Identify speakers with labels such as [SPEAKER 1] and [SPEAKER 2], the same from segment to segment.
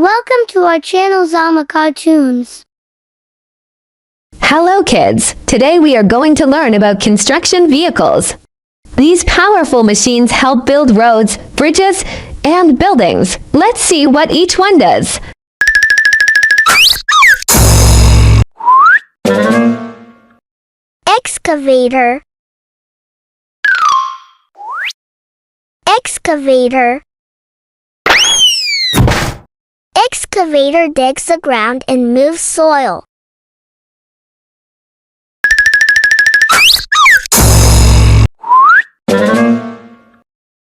[SPEAKER 1] Welcome to our channel Zama Cartoons.
[SPEAKER 2] Hello kids! Today we are going to learn about construction vehicles. These powerful machines help build roads, bridges, and buildings. Let's see what each one does.
[SPEAKER 1] Excavator. Excavator. Excavator digs the ground and moves soil.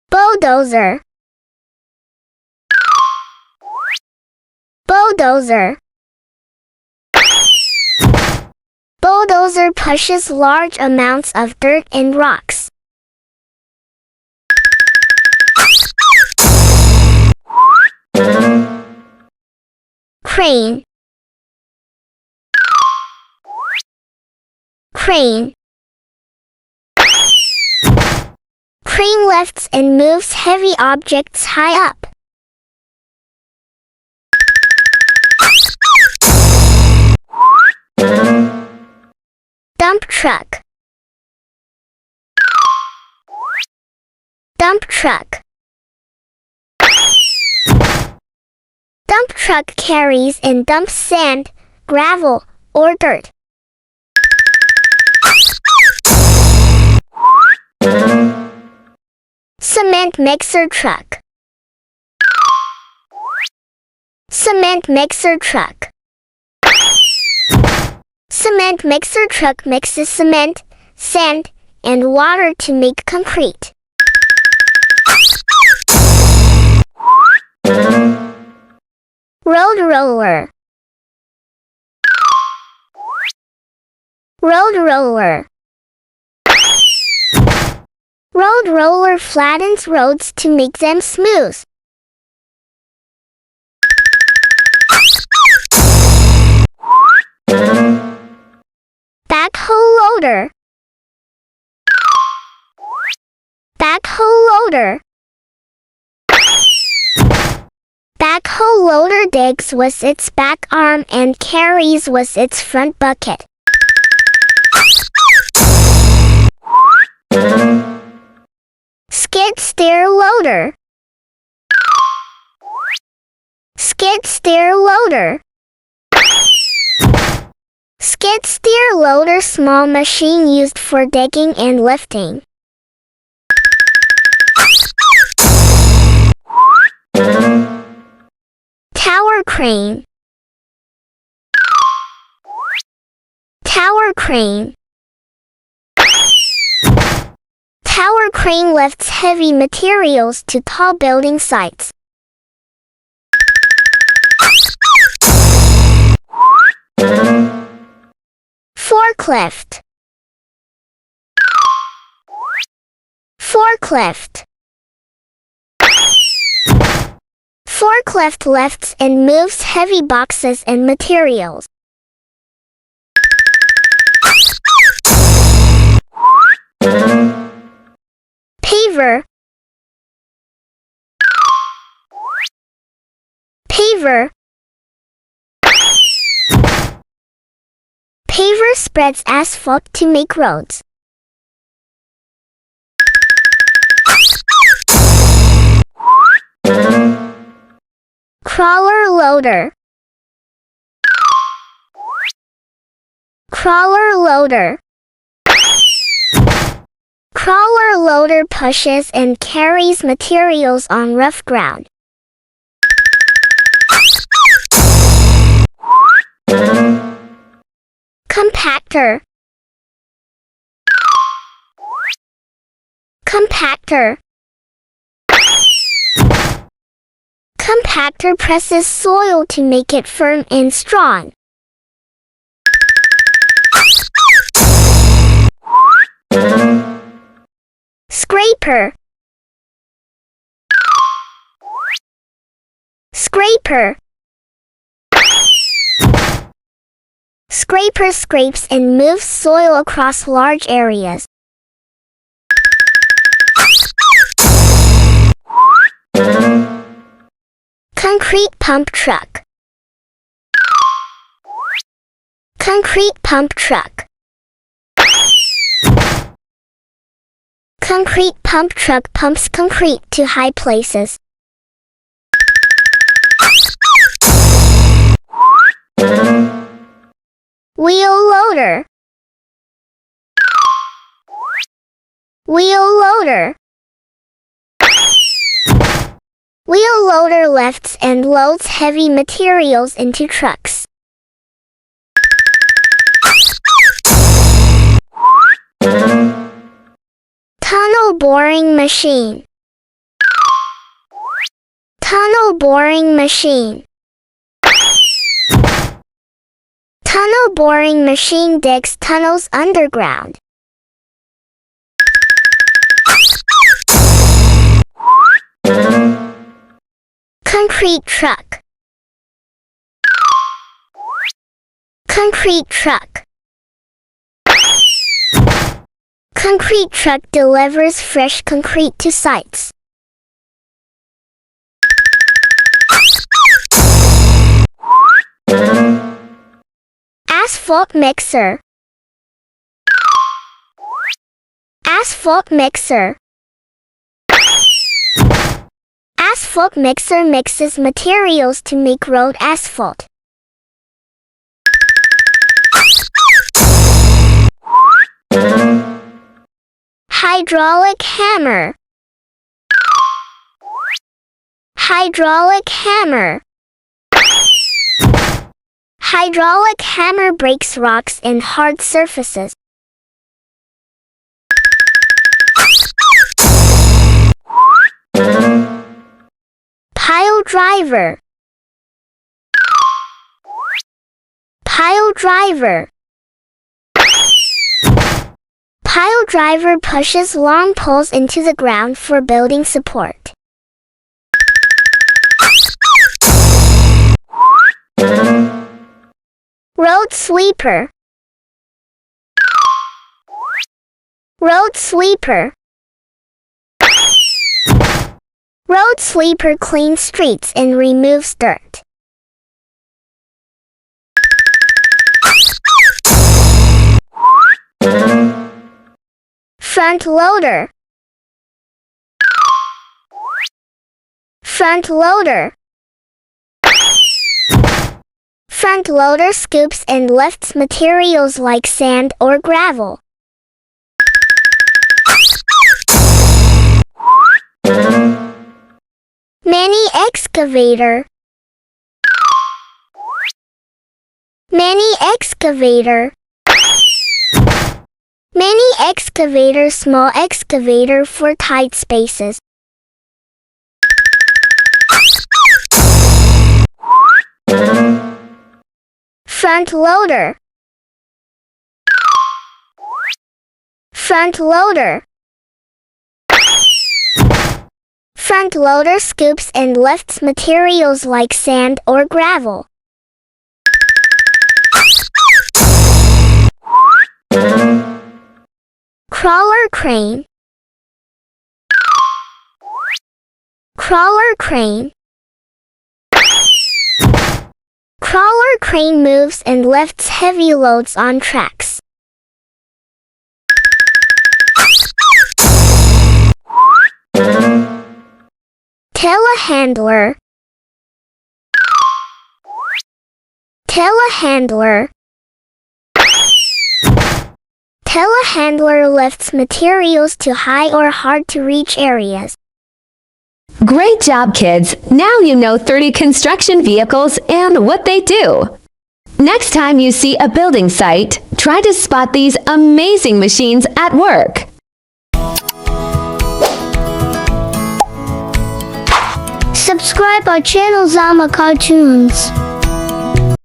[SPEAKER 1] Bulldozer. Bulldozer. Bulldozer pushes large amounts of dirt and rocks. Crane. Crane. Crane lifts and moves heavy objects high up. Dump truck. Dump truck. Dump truck carries and dumps sand, gravel, or dirt. Cement mixer truck. Cement mixer truck. Cement mixer truck mixes cement, sand, and water to make concrete. Road roller. Road roller. Road roller flattens roads to make them smooth. Backhoe loader. Backhoe loader. Backhoe loader digs with its back arm and carries with its front bucket. Skid steer loader. Skid steer loader. Skid steer loader, small machine used for digging and lifting. Tower crane. Tower crane. Tower crane lifts heavy materials to tall building sites. Forklift. Forklift. Forklift lifts and moves heavy boxes and materials. Paver. Paver. Paver spreads asphalt to make roads. Crawler loader. Crawler loader. Crawler loader pushes and carries materials on rough ground. Compactor. Compactor. Compactor presses soil to make it firm and strong. Scraper. Scraper. Scraper scrapes and moves soil across large areas. Concrete pump truck. Concrete pump truck. Concrete pump truck pumps concrete to high places. Wheel loader. Wheel loader. Wheel loader lifts and loads heavy materials into trucks. Tunnel boring machine. Tunnel boring machine. Tunnel boring machine digs tunnels underground. Concrete truck. Concrete truck. Concrete truck delivers fresh concrete to sites. Asphalt mixer. Asphalt mixer. Asphalt mixer mixes materials to make road asphalt. Hydraulic hammer. Hydraulic hammer. Hydraulic hammer breaks rocks and hard surfaces. Pile driver. Pile driver. Pile driver pushes long poles into the ground for building support. Road sweeper. Road sweeper. Road sweeper cleans streets and removes dirt. Front loader. Front loader. Front loader scoops and lifts materials like sand or gravel. Mini excavator. Mini excavator. Mini excavator, small excavator for tight spaces. Front loader. Front loader. Front loader scoops and lifts materials like sand or gravel. Crawler crane. Crawler crane. Crawler crane moves and lifts heavy loads on tracks. Telehandler. Telehandler. Telehandler lifts materials to high or hard to reach areas.
[SPEAKER 2] Great job, kids! Now you know 30 construction vehicles and what they do. Next time you see a building site, try to spot these amazing machines at work.
[SPEAKER 1] Subscribe our channel Zama Cartoons.